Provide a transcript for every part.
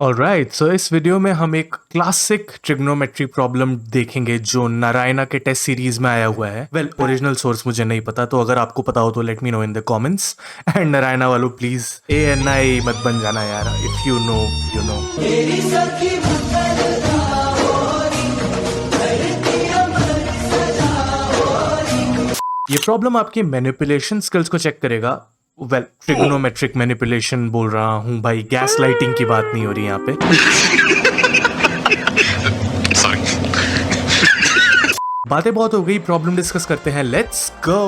Alright, सो इस video में हम एक क्लासिक ट्रिग्नोमेट्री प्रॉब्लम देखेंगे जो नारायणा के टेस्ट सीरीज में आया हुआ है। वेल, ओरिजिनल सोर्स मुझे नहीं पता, तो अगर आपको पता हो तो let me know in the comments. And Narayana वालों प्लीज ANI मत बन जाना यार, if you know you know. ये प्रॉब्लम आपकी मैनिपुलेशन स्किल्स को चेक करेगा। वेल, ट्रिग्नोमेट्रिक मैनिपुलेशन बोल रहा हूँ भाई, गैस लाइटिंग की बात नहीं हो रही यहाँ पे। बातें बहुत हो गई, प्रॉब्लम डिस्कस करते हैं, लेट्स गो।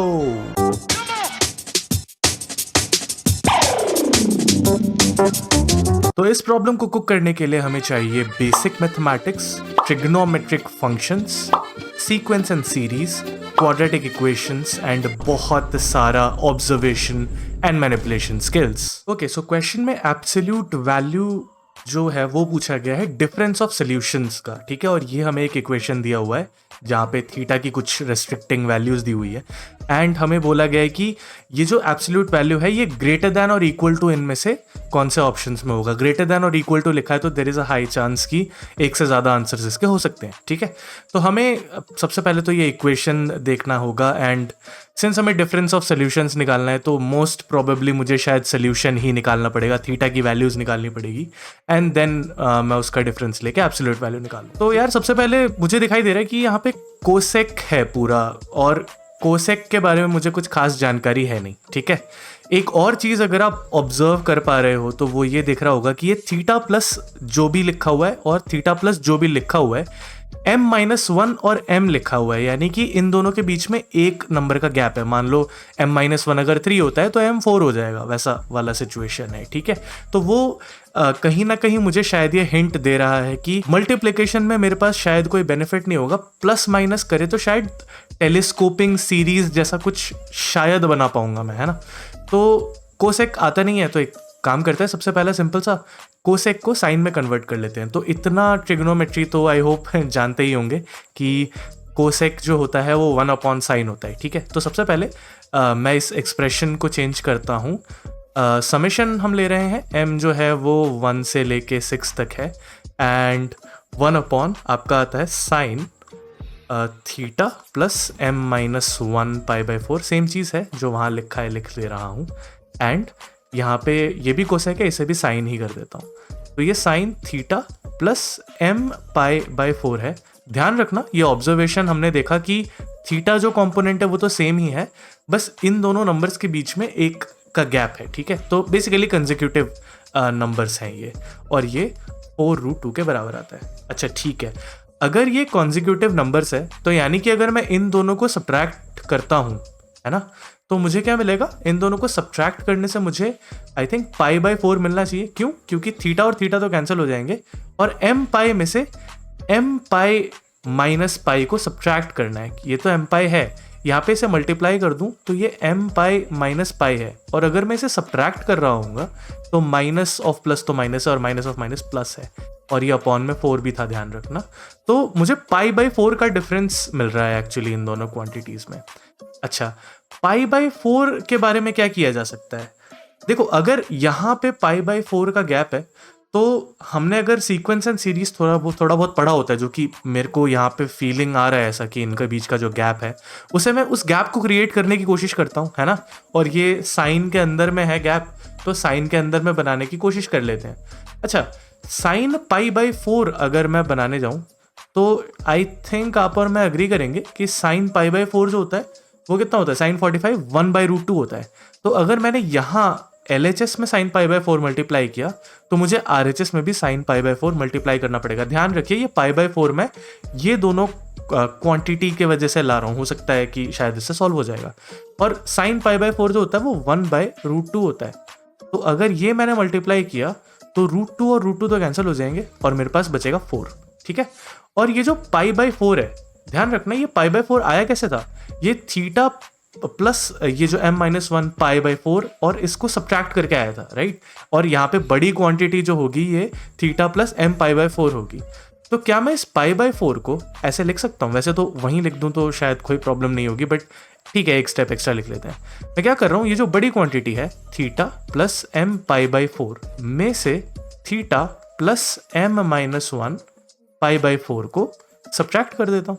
तो इस प्रॉब्लम को कुक करने के लिए हमें चाहिए basic mathematics, trigonometric functions, sequence and series, quadratic equations and बहुत सारा observation and manipulation skills. Okay, so question में एब्सोल्यूट वैल्यू जो है वो पूछा गया है डिफरेंस ऑफ सॉल्यूशंस का, ठीक है। और ये हमें एक इक्वेशन दिया हुआ है जहाँ पे थीटा की कुछ रेस्ट्रिक्टिंग वैल्यूज दी हुई है एंड हमें बोला गया है कि ये जो एब्सोल्यूट वैल्यू है ये ग्रेटर दैन और इक्वल टू इनमें से कौन से ऑप्शंस में होगा। ग्रेटर दैन और इक्वल टू लिखा है तो there is a high chance कि एक से ज़्यादा आंसर्स इसके हो सकते हैं, ठीक है। तो हमें सबसे पहले तो ये इक्वेशन देखना होगा एंड सिंस हमें डिफरेंस ऑफ सोल्यूशंस निकालना है तो मोस्ट प्रोबेबली मुझे शायद सोल्यूशन ही निकालना पड़ेगा, थीटा की वैल्यूज निकालनी पड़ेगी एंड देन मैं उसका डिफरेंस लेके एब्सोल्यूट वैल्यू निकालूं। तो यार सबसे पहले मुझे दिखाई दे रहा है कि यहाँ पे कोसेक है पूरा, और कोसेक के बारे में मुझे कुछ खास जानकारी है नहीं, ठीक है। एक और चीज़ अगर आप ऑब्जर्व कर पा रहे हो तो वो ये दिख रहा होगा कि ये थीटा प्लस जो भी लिखा हुआ है और थीटा प्लस जो भी लिखा हुआ है m-1 और m लिखा हुआ है, यानी कि इन दोनों के बीच में एक नंबर का गैप है। मान लो m-1 अगर 3 होता है तो m 4 हो जाएगा, वैसा वाला सिचुएशन है, ठीक है। तो वो कहीं ना कहीं मुझे शायद ये हिंट दे रहा है कि मल्टीप्लिकेशन में मेरे पास शायद कोई बेनिफिट नहीं होगा, प्लस माइनस करे तो शायद टेलीस्कोपिंग सीरीज जैसा कुछ शायद बना पाऊंगा मैं, है ना। तो कोसेक आता नहीं है तो एक काम करते हैं, सबसे पहला सिंपल सा कोसेक को साइन में कन्वर्ट कर लेते हैं। तो इतना ट्रिग्नोमेट्री तो आई होप जानते ही होंगे कि कोसेक जो होता है वो 1/sin होता है, ठीक है। तो सबसे पहले मैं इस एक्सप्रेशन को चेंज करता हूँ। समेशन हम ले रहे हैं, m जो है वो 1 से लेके 6 तक है एंड 1/ आपका आता है sine theta plus m-1 π/4, same चीज़ है जो वहाँ लिखा है, लिख ले रहा हूँ एंड यहाँ पे ये भी कोसेक है, इसे भी साइन ही कर देता हूँ। तो ये साइन थीटा प्लस m π/4 है। ध्यान रखना ये ऑब्जर्वेशन हमने देखा कि थीटा जो कंपोनेंट है वो तो सेम ही है, बस इन दोनों नंबर्स के बीच में एक का गैप है, ठीक है। तो बेसिकली कंसेक्यूटिव नंबर्स हैं ये, और ये 4√2 के बराबर आता है। अच्छा ठीक है, अगर ये कॉन्जिक्यूटिव नंबर्स है तो यानी कि अगर मैं इन दोनों को सब्ट्रैक्ट करता हूँ, है ना, तो मुझे क्या मिलेगा, इन दोनों को सब्ट्रैक्ट करने से मुझे आई थिंक π/4 मिलना चाहिए। क्यों? क्योंकि थीटा और थीटा तो कैंसिल हो जाएंगे और m π में से m π माइनस पाई को सब्ट्रैक्ट करना है। ये तो m π है, यहाँ पे इसे मल्टीप्लाई कर दूं तो ये m π माइनस पाई है, और अगर मैं इसे सब्ट्रैक्ट कर रहा हूँ तो माइनस ऑफ प्लस तो माइनस है और माइनस ऑफ माइनस प्लस है, और ये अपॉन में 4 भी था, ध्यान रखना। तो मुझे π/4 का डिफरेंस मिल रहा है एक्चुअली इन दोनों क्वांटिटीज में। अच्छा, π/4 के बारे में क्या किया जा सकता है? देखो, अगर यहाँ पे π/4 का गैप है तो हमने अगर सीक्वेंस एंड सीरीज थोड़ा बहुत पढ़ा होता है, जो कि मेरे को यहाँ पे फीलिंग आ रहा है ऐसा कि इनके बीच का जो गैप है उसे मैं उस गैप को क्रिएट करने की कोशिश करता हूँ, है ना। और ये साइन के अंदर में है गैप, तो साइन के अंदर में बनाने की कोशिश कर लेते हैं। अच्छा, साइन π/4 अगर मैं बनाने जाऊँ तो आई थिंक आप और मैं अग्री करेंगे कि साइन π/4 जो होता है वो कितना होता है, साइन 45 1/√2 होता है। तो अगर मैंने यहाँ LHS में साइन π/4 मल्टीप्लाई किया तो मुझे RHS में भी साइन π/4 मल्टीप्लाई करना पड़ेगा। ध्यान रखिए ये π/4 में ये दोनों क्वांटिटी के वजह से ला रहा हूँ, हो सकता है कि शायद इससे सॉल्व हो जाएगा। और साइन π/4 जो होता है वो 1/√2 होता है। तो अगर ये मैंने मल्टीप्लाई किया तो √2 और √2 तो कैंसिल हो जाएंगे और मेरे पास बचेगा 4, ठीक है। और ये जो π/4 है, ध्यान रखना ये π/4 आया कैसे था, ये थीटा प्लस ये जो m-1 π/4 और इसको सब्ट्रैक्ट करके आया था, राइट। और यहाँ पे बड़ी क्वांटिटी जो होगी ये थीटा प्लस m π/4 होगी। तो क्या मैं इस π/4 को ऐसे लिख सकता हूँ? वैसे तो वहीं लिख दूँ तो शायद कोई प्रॉब्लम नहीं होगी, बट ठीक है एक स्टेप एक्स्ट्रा लिख लेते हैं। मैं क्या कर रहा हूँ, ये जो बड़ी क्वांटिटी है थीटा प्लस m π/4 में से theta plus m minus 1 pi by 4 को सब्ट्रैक्ट कर देता हूँ,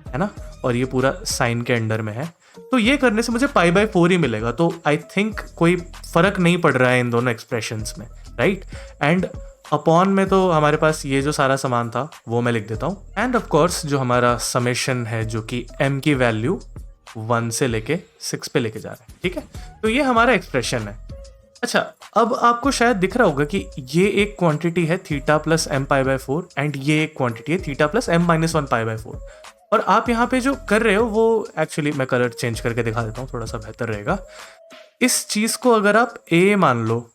है ना, और ये पूरा साइन के अंडर में है, तो ये करने से मुझे पाई बाई 4 ही मिलेगा। तो आई थिंक कोई फर्क नहीं पड़ रहा है इन दोनों एक्सप्रेशंस में, राइट। एंड अपॉन में तो हमारे पास ये जो सारा सामान था वो मैं लिख देता हूँ। एंड ऑफ कोर्स जो हमारा समेशन है जो कि m की वैल्यू 1 से लेके 6 पे लेके जा रहा है, ठीक है। तो ये हमारा एक्सप्रेशन है। अच्छा, अब आपको शायद दिख रहा होगा कि ये एक क्वांटिटी है theta plus m pi by 4 and ये एक क्वांटिटी है theta plus m minus 1 pi by 4। और आप यहाँ पे जो कर रहे हो वो एक्चुअली मैं कलर चेंज करके दिखा देता हूँ, थोड़ा सा बेहतर रहेगा। इस चीज़ को अगर आप a मान लो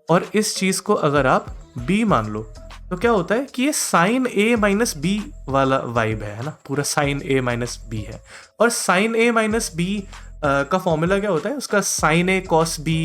और इस चीज़ को अगर आप b मान लो, तो क्या होता है कि ये साइन a माइनस बी वाला वाइब है ना, पूरा साइन a माइनस बी है। और साइन a माइनस बी का फॉर्मूला क्या होता है, उसका sine a cos b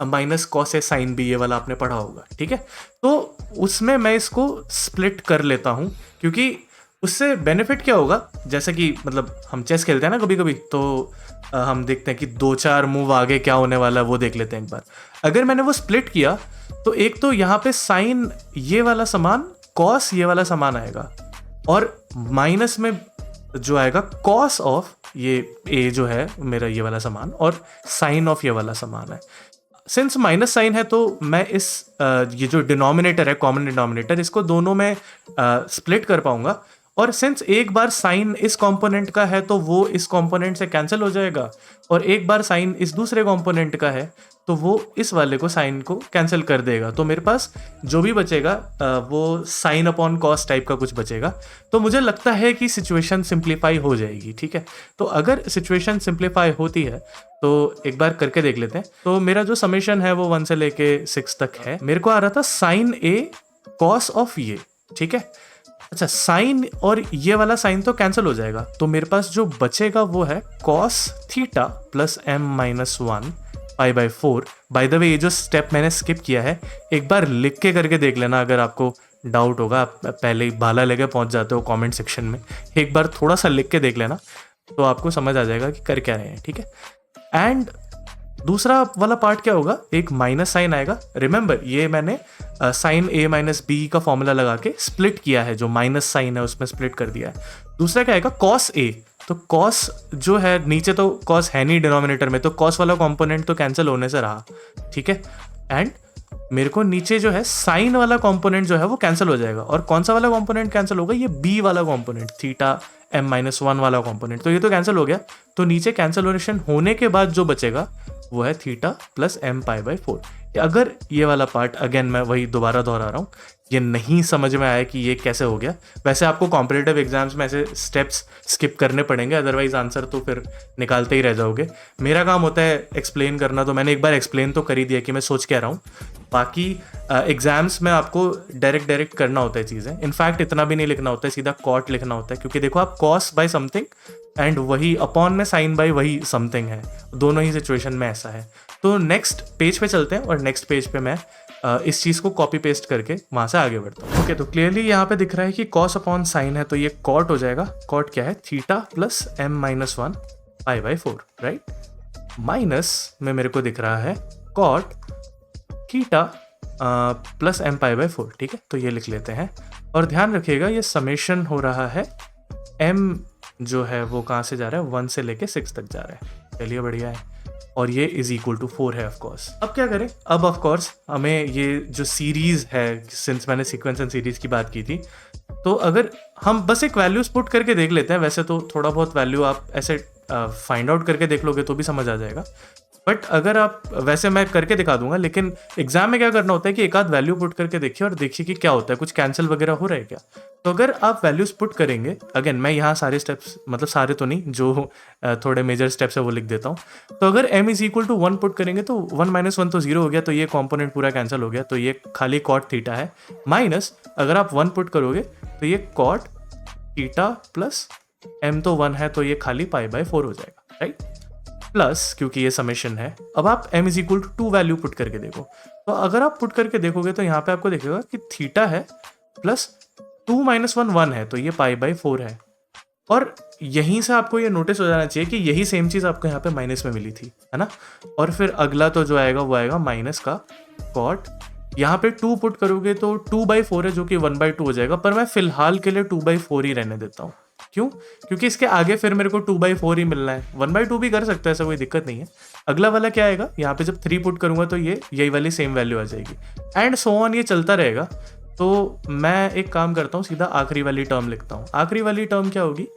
minus cos a sine b, ये वाला आपने पढ़ा होगा, ठीक है। तो उसमें मैं इसको स्प्लिट कर लेता हूँ, क्योंकि उससे बेनिफिट क्या होगा, जैसे कि मतलब हम चेस खेलते हैं ना कभी कभी, तो हम देखते हैं कि 2-4 मूव आगे क्या होने वाला है वो देख लेते हैं एक बार। अगर मैंने वो स्प्लिट किया तो एक तो यहाँ पे साइन ये वाला सामान कॉस ये वाला सामान आएगा, और माइनस में जो आएगा कॉस ऑफ ये ए जो है मेरा ये वाला सामान, और साइन ऑफ ये वाला सामान है। सिंस माइनस साइन है तो मैं इस ये जो डिनोमिनेटर है, कॉमन डिनोमिनेटर, इसको दोनों में स्प्लिट कर पाऊंगा। और सिंस एक बार साइन इस कंपोनेंट का है तो वो इस कंपोनेंट से कैंसिल हो जाएगा, और एक बार साइन इस दूसरे कंपोनेंट का है तो वो इस वाले को साइन को कैंसिल कर देगा। तो मेरे पास जो भी बचेगा वो साइन अपॉन कॉस टाइप का कुछ बचेगा। तो मुझे लगता है कि सिचुएशन सिंप्लीफाई हो जाएगी, ठीक है। तो अगर सिचुएशन सिंप्लीफाई होती है तो एक बार करके देख लेते हैं। तो मेरा जो समेशन है वो 1 से लेके 6 तक है। मेरे को आ रहा था साइन ए कॉस ऑफ ये, ठीक है। अच्छा, साइन और ये वाला साइन तो कैंसिल हो जाएगा, तो मेरे पास जो बचेगा वो है cos theta plus m minus 1 pi by 4। By the way ये जो स्टेप मैंने स्किप किया है एक बार लिख के करके देख लेना, अगर आपको डाउट होगा। आप पहले ही भाला लेके पहुंच जाते हो कमेंट सेक्शन में, एक बार थोड़ा सा लिख के देख लेना तो आपको समझ आ जाएगा कि कर क्या रहे हैं, ठीक है। एंड दूसरा वाला पार्ट क्या होगा, एक माइनस साइन आएगा। रिमेंबर ये मैंने साइन a माइनस बी का फॉर्मूला लगा के स्प्लिट किया है, जो माइनस साइन है उसमें स्प्लिट कर दिया है। दूसरा क्या आएगा, कॉस a। तो कॉस जो है नीचे तो कॉस है नहीं डिनोमिनेटर में, तो कॉस वाला कंपोनेंट तो कैंसिल होने से रहा, ठीक है। एंड मेरे को नीचे जो है साइन वाला कंपोनेंट जो है वो कैंसिल हो जाएगा। और कौन सा वाला कंपोनेंट कैंसिल होगा, ये b वाला कंपोनेंट थीटा m माइनस 1 वाला कंपोनेंट, तो ये तो कैंसिल हो गया। तो नीचे कैंसिलेशन होने के बाद जो बचेगा वो है theta plus m pi by 4। अगर ये वाला पार्ट, अगेन मैं वही दोबारा दोहरा रहा हूँ, ये नहीं समझ में आया कि ये कैसे हो गया, वैसे आपको कॉम्पिटिटिव एग्जाम्स में ऐसे स्टेप्स स्किप करने पड़ेंगे, अदरवाइज आंसर तो फिर निकालते ही रह जाओगे। मेरा काम होता है एक्सप्लेन करना, तो मैंने एक बार एक्सप्लेन तो कर ही दिया कि मैं सोच क्या रहा हूँ। बाकी एग्जाम्स में आपको डायरेक्ट करना होता है चीज़ें। इनफैक्ट इतना भी नहीं लिखना होता है, सीधा कॉट लिखना होता है, क्योंकि देखो आप कॉस बाय समथिंग एंड वही अपॉन में साइन बाय वही समथिंग है, दोनों ही सिचुएशन में ऐसा है। तो नेक्स्ट पेज पे चलते हैं, और नेक्स्ट पेज पे मैं इस चीज़ को कॉपी पेस्ट करके वहाँ से आगे बढ़ता हूँ। ओके, तो क्लियरली यहाँ पे दिख रहा है कि कॉस अपॉन साइन है, तो ये कॉट हो जाएगा। कॉट क्या है, theta plus m minus 1 pi by 4, right. Minus में मेरे को दिख रहा है cot theta plus m pi by 4, ठीक है। तो ये लिख लेते हैं, और ध्यान रखिएगा ये समेशन हो रहा है, m जो है वो कहाँ से जा रहा है, 1 से लेके 6 तक जा रहा है। चलिए बढ़िया है, और ये इज इक्वल टू 4 है ऑफकोर्स। अब क्या करें, अब ऑफकोर्स हमें ये जो सीरीज है, सिंस मैंने सीक्वेंस एंड सीरीज की बात की थी, तो अगर हम बस एक वैल्यूज पुट करके देख लेते हैं, वैसे तो थोड़ा बहुत वैल्यू आप ऐसे फाइंड आउट करके देख लोगे तो भी समझ आ जाएगा। बट अगर आप, वैसे मैं करके दिखा दूंगा, लेकिन एग्जाम में क्या करना होता है कि एक आध वैल्यू पुट करके देखिए और देखिए कि क्या होता है, कुछ कैंसिल वगैरह हो रहा है क्या। तो अगर आप वैल्यूज पुट करेंगे, अगेन मैं यहाँ सारे स्टेप्स, मतलब सारे तो नहीं, जो थोड़े मेजर स्टेप्स है वो लिख देता हूँ। तो अगर m is equal to 1 put करेंगे तो 1 माइनस 1 तो 0 हो गया, तो ये कॉम्पोनेंट पूरा कैंसिल हो गया, तो ये खाली कॉट थीटा है। माइनस अगर आप 1 पुट करोगे तो ये कॉट थीटा प्लस m तो 1 है, तो ये खाली पाई बाई 4 हो जाएगा, राइट। प्लस क्योंकि ये समेशन है, अब आप m is equal to 2 value put करके देखो। तो अगर आप पुट करके देखोगे तो यहाँ पे आपको दिखेगा कि थीटा है प्लस 2 माइनस 1 1 है, तो ये पाई बाई 4 है। और यहीं से आपको ये नोटिस हो जाना चाहिए कि यही सेम चीज़ आपको यहाँ पे माइनस में मिली थी, है ना। और फिर अगला तो जो आएगा वो आएगा माइनस का कॉट यहाँ पे 2 पुट करोगे तो 2/4 है जो कि 1/2 हो जाएगा, पर मैं फिलहाल के लिए 2/4 ही रहने देता हूँ। क्यों? क्योंकि इसके आगे फिर मेरे को 2/4 ही मिलना है। 1/2 भी कर सकता है, ऐसा कोई दिक्कत नहीं है। अगला वाला क्या आएगा, यहाँ पे जब 3 पुट करूंगा तो ये यही वाली सेम वैल्यू आ जाएगी, एंड सो ऑन, ये चलता रहेगा। तो मैं एक काम करता हूँ, सीधा आखिरी वाली टर्म लिखता हूँ। आखिरी वाली टर्म क्या होगी,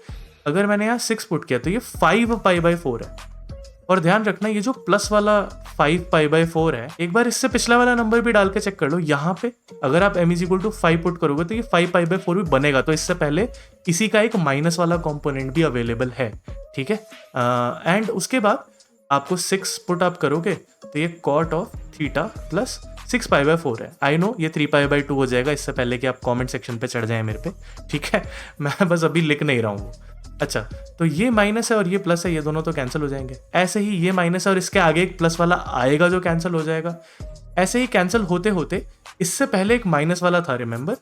अगर मैंने यहाँ 6 पुट किया तो ये 5π/4 है। और ध्यान रखना, ये जो प्लस वाला 5π/4 है, एक बार इससे पिछला वाला नंबर भी डाल के चेक कर लो। यहाँ पे अगर आप m = 5 पुट करोगे तो ये 5π/4 भी बनेगा। तो इससे पहले इसी का एक माइनस वाला कंपोनेंट भी अवेलेबल है, ठीक है। एंड उसके बाद आपको 6 पुट आप करोगे तो ये cot ऑफ थीटा प्लस 6π/4 है। आई नो ये 3π/2 हो जाएगा, इससे पहले कि आप कमेंट सेक्शन पे चढ़ जाए मेरे पे, ठीक है। मैं बस अभी लिख नहीं रहा हूँ। अच्छा, तो ये माइनस है और ये प्लस है, ये दोनों तो कैंसिल हो जाएंगे। ऐसे ही ये माइनस है और इसके आगे एक प्लस वाला आएगा जो कैंसिल हो जाएगा। ऐसे ही कैंसिल होते होते इससे पहले एक माइनस वाला था, रिमेंबर,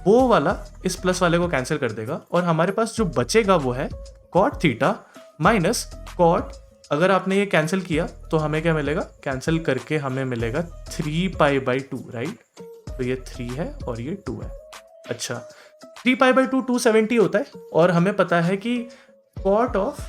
वो वाला इस प्लस वाले को कैंसिल कर देगा और हमारे पास जो बचेगा वो है cot थीटा माइनस cot, अगर आपने ये कैंसिल किया तो हमें क्या मिलेगा, कैंसिल करके हमें मिलेगा 3π/2, राइट। तो ये 3 है और ये 2 है। अच्छा, 3π/2 270 होता है और हमें पता है कि cot ऑफ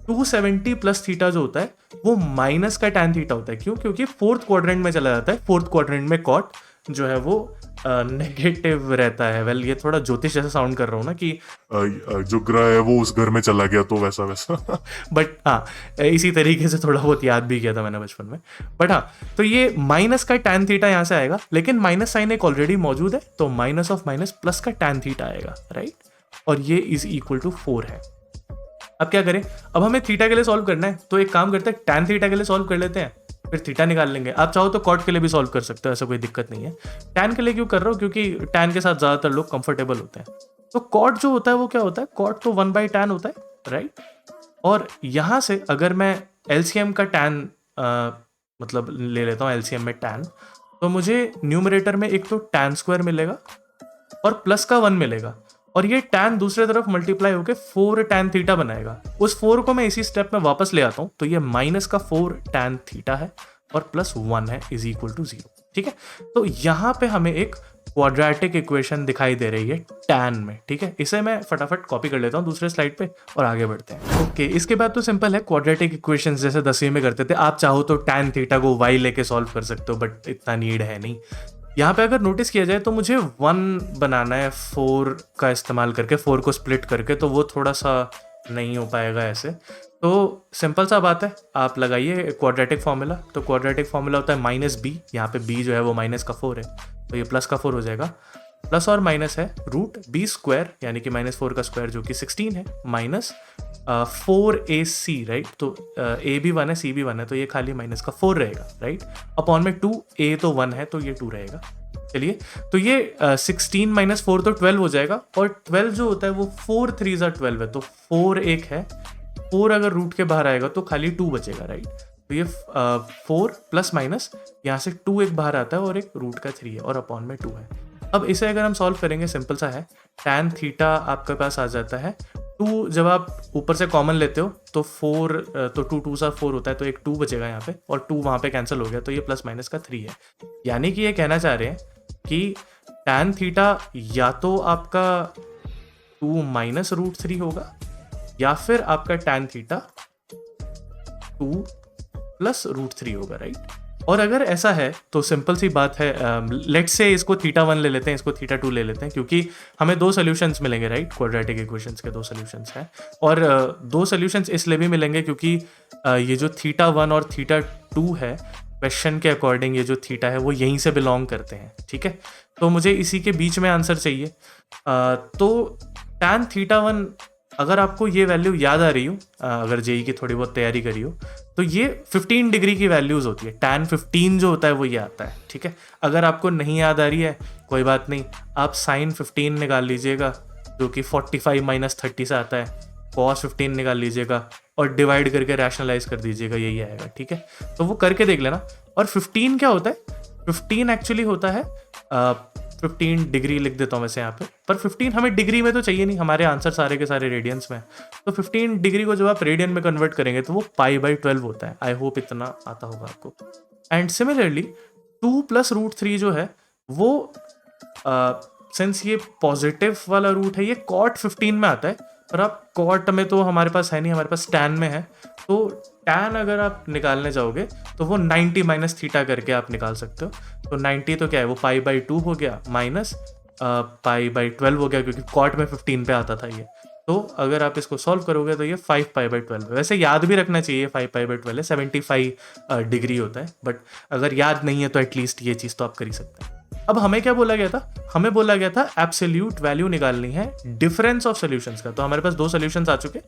270 प्लस थीटा जो होता है वो माइनस का tan थीटा होता है। क्यों? क्योंकि फोर्थ क्वाड्रेंट में चला जाता है। फोर्थ क्वाड्रेंट में cot जो है वो नेगेटिव रहता है। वेल, ये थोड़ा ज्योतिष जैसा साउंड कर रहा हूँ ना कि जो ग्रह है वो उस घर में चला गया तो वैसा वैसा। बट हाँ, इसी तरीके से थोड़ा बहुत याद भी किया था मैंने बचपन में। बट हाँ, तो ये माइनस का tan थीटा यहाँ से आएगा, लेकिन माइनस साइन एक ऑलरेडी मौजूद है, तो माइनस ऑफ माइनस प्लस का tan थीटा आएगा, राइट। और ये इज इक्वल टू 4 है। अब क्या करें, अब हमें थीटा के लिए सॉल्व करना है, तो एक काम करते हैं, tan थीटा के लिए सॉल्व कर लेते हैं, फिर थीटा निकाल लेंगे। आप चाहो तो cot के लिए भी सॉल्व कर सकते हो, ऐसा कोई दिक्कत नहीं है। tan के लिए क्यों कर रहा हूँ, क्योंकि tan के साथ ज्यादातर लोग कंफर्टेबल होते हैं। तो cot जो होता है वो क्या होता है, cot तो 1/tan होता है, राइट। और यहां से अगर मैं LCM का tan मतलब ले लेता हूँ, LCM में tan, तो मुझे न्यूमरेटर में एक तो tan² मिलेगा और प्लस का 1 मिलेगा, और ये tan दूसरे तरफ मल्टीप्लाई होकर 4 tan थीटा बनाएगा। उस 4 को मैं इसी स्टेप में वापस ले आता हूं, तो ये माइनस का 4 tan थीटा है और प्लस 1 है इज इक्वल टू 0, ठीक है। तो यहां पे हमें एक क्वाड्रेटिक इक्वेशन दिखाई दे रही है tan में, ठीक है। इसे मैं फटाफट कॉपी कर लेता हूँ दूसरे स्लाइड पे और आगे बढ़ते हैं। ओके, इसके बाद तो सिंपल है, क्वाड्रेटिक इक्वेशन जैसे 10वीं में करते थे। आप चाहो तो tan थीटा को y लेके सॉल्व कर सकते हो, बट इतना नीड है नहीं। यहाँ पे अगर नोटिस किया जाए तो मुझे 1 बनाना है 4 का इस्तेमाल करके, 4 को स्प्लिट करके, तो वो थोड़ा सा नहीं हो पाएगा ऐसे। तो सिंपल सा बात है, आप लगाइए क्वाड्रेटिक फार्मूला। तो क्वाड्रेटिक फार्मूला होता है -b, यहाँ पे b जो है वो माइनस का 4 है, तो ये प्लस का 4 हो जाएगा। प्लस और माइनस है √b², यानी कि -4 का स्क्वायर जो कि 16 है, माइनस 4ac, राइट। तो a भी 1 है, c भी 1 है, तो ये खाली माइनस का 4 रहेगा, राइट। अपॉन में 2, a तो 1 है तो ये 2 रहेगा। चलिए, तो ये 16 माइनस 4 तो 12 हो जाएगा, और 12 जो होता है वो 4 3 12 है, तो 4 एक है, 4 अगर रूट के बाहर आएगा तो खाली 2 बचेगा, राइट। तो ये 4 प्लस माइनस यहाँ से 2 एक बाहर आता है और एक रूट का 3 है और अपॉन में 2 है। अब इसे अगर हम सॉल्व करेंगे, सिंपल सा है, tan थीटा आपके पास आ जाता है 2, जब आप ऊपर से कॉमन लेते हो तो 4, तो 2 2 सा 4 होता है, तो एक 2 बचेगा यहाँ पे, और 2 वहाँ पे कैंसिल हो गया, तो ये प्लस माइनस का 3 है। यानी कि ये कहना चाह रहे हैं कि tan थीटा या तो आपका 2 माइनस √3 होगा, या फिर आपका tan थीटा 2 प्लस √3 होगा, राइट। और अगर ऐसा है तो सिंपल सी बात है, लेट्स से इसको θ1 ले लेते हैं, इसको θ2 ले लेते हैं, क्योंकि हमें 2 सॉल्यूशंस मिलेंगे, राइट। क्वाड्रेटिक इक्वेशंस के 2 सॉल्यूशंस हैं, और 2 सॉल्यूशंस इसलिए भी मिलेंगे क्योंकि ये जो θ1 और θ2 है, क्वेश्चन के अकॉर्डिंग ये जो थीटा है वो यहीं से बिलोंग करते हैं, ठीक है। तो मुझे इसी के बीच में आंसर चाहिए। तो tan θ1, अगर आपको ये वैल्यू याद आ रही हो, अगर जेई की थोड़ी बहुत तैयारी करी हो, तो ये 15 डिग्री की वैल्यूज होती है। tan 15 जो होता है वो ये आता है, ठीक है। अगर आपको नहीं याद आ रही है कोई बात नहीं, आप sin 15 निकाल लीजिएगा जो कि 45 माइनस 30 से आता है, cos 15 निकाल लीजिएगा और डिवाइड करके रैशनलाइज कर दीजिएगा, यही आएगा, ठीक है। तो वो करके देख लेना। और 15 क्या होता है, 15 एक्चुअली होता है 15 डिग्री लिख देता हूँ वैसे यहाँ पे, पर 15 हमें डिग्री में तो चाहिए नहीं, हमारे आंसर सारे के सारे रेडियंस में। तो 15 डिग्री को जब आप रेडियन में कन्वर्ट करेंगे तो वो π/12 होता है। आई होप इतना आता होगा आपको। एंड सिमिलरली 2 प्लस रूट 3 जो है वो सिंस ये पॉजिटिव वाला रूट है, ये कॉट 15 में आता है, और अब कॉट में तो हमारे पास है नहीं, हमारे पास टैन में है। तो टैन अगर आप निकालने जाओगे तो वो 90 माइनस थीटा करके आप निकाल सकते हो। तो 90 तो क्या है, वो पाई बाई 2 हो गया माइनस पाई बाई 12 हो गया, क्योंकि कॉट में 15 पे आता था ये। तो अगर आप इसको सॉल्व करोगे तो ये 5 पाई बाई 12 है। वैसे याद भी रखना चाहिए 5 पाई बाई 12 है, 75 डिग्री होता है, बट अगर याद नहीं है तो एटलीस्ट ये चीज़ तो आप कर ही सकते हैं। अब हमें क्या बोला गया था, हमें बोला गया था एब्सोल्यूट वैल्यू निकालनी है डिफरेंस ऑफ सॉल्यूशंस का। तो हमारे पास 2 सॉल्यूशंस आ चुके,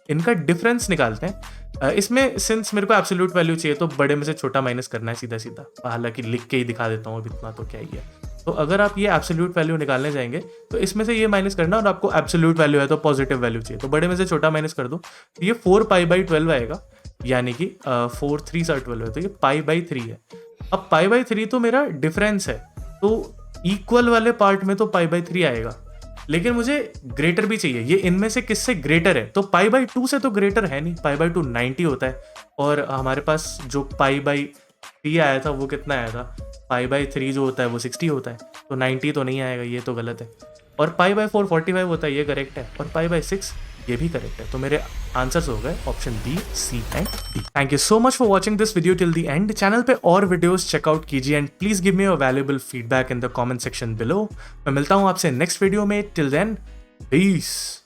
इनका डिफरेंस निकालते हैं। इसमें सिंस मेरे को एब्सोल्यूट वैल्यू चाहिए तो बड़े में से छोटा माइनस करना है सीधा सीधा, हालांकि लिख के ही दिखा देता हूँ, अब इतना तो क्या ही है। तो अगर आप ये एब्सोल्यूट वैल्यू निकालने जाएंगे तो इसमें से ये माइनस करना, और आपको एब्सोल्यूट वैल्यू है तो पॉजिटिव वैल्यू चाहिए, तो बड़े में से छोटा माइनस कर दो, तो ये 4 पाई बाई 12 आएगा, यानी कि 4 3 12 है, तो ये पाई बाई 3 है। अब पाई बाई 3 तो मेरा डिफरेंस है, तो इक्वल वाले पार्ट में तो पाई बाई 3 आएगा, लेकिन मुझे ग्रेटर भी चाहिए। ये इनमें से किससे ग्रेटर है, तो पाई बाई 2 से तो ग्रेटर है नहीं, पाई बाई 2 90 होता है, और हमारे पास जो पाई बाई 3 आया था वो कितना आया था, पाई बाई 3 जो होता है वो 60 होता है, तो 90 तो नहीं आएगा, ये तो गलत है। और पाई बाई 4 45 होता है, ये करेक्ट है, और पाई बाई 6 ये भी करेक्ट है। तो मेरे आंसर्स हो गए option B, C and D. Thank you so much for watching this video till the end. Channel पे और वीडियोस चेकआउट कीजिए and please give me your valuable feedback in the comment section below. मैं मिलता हूँ आपसे next video में, till then piece.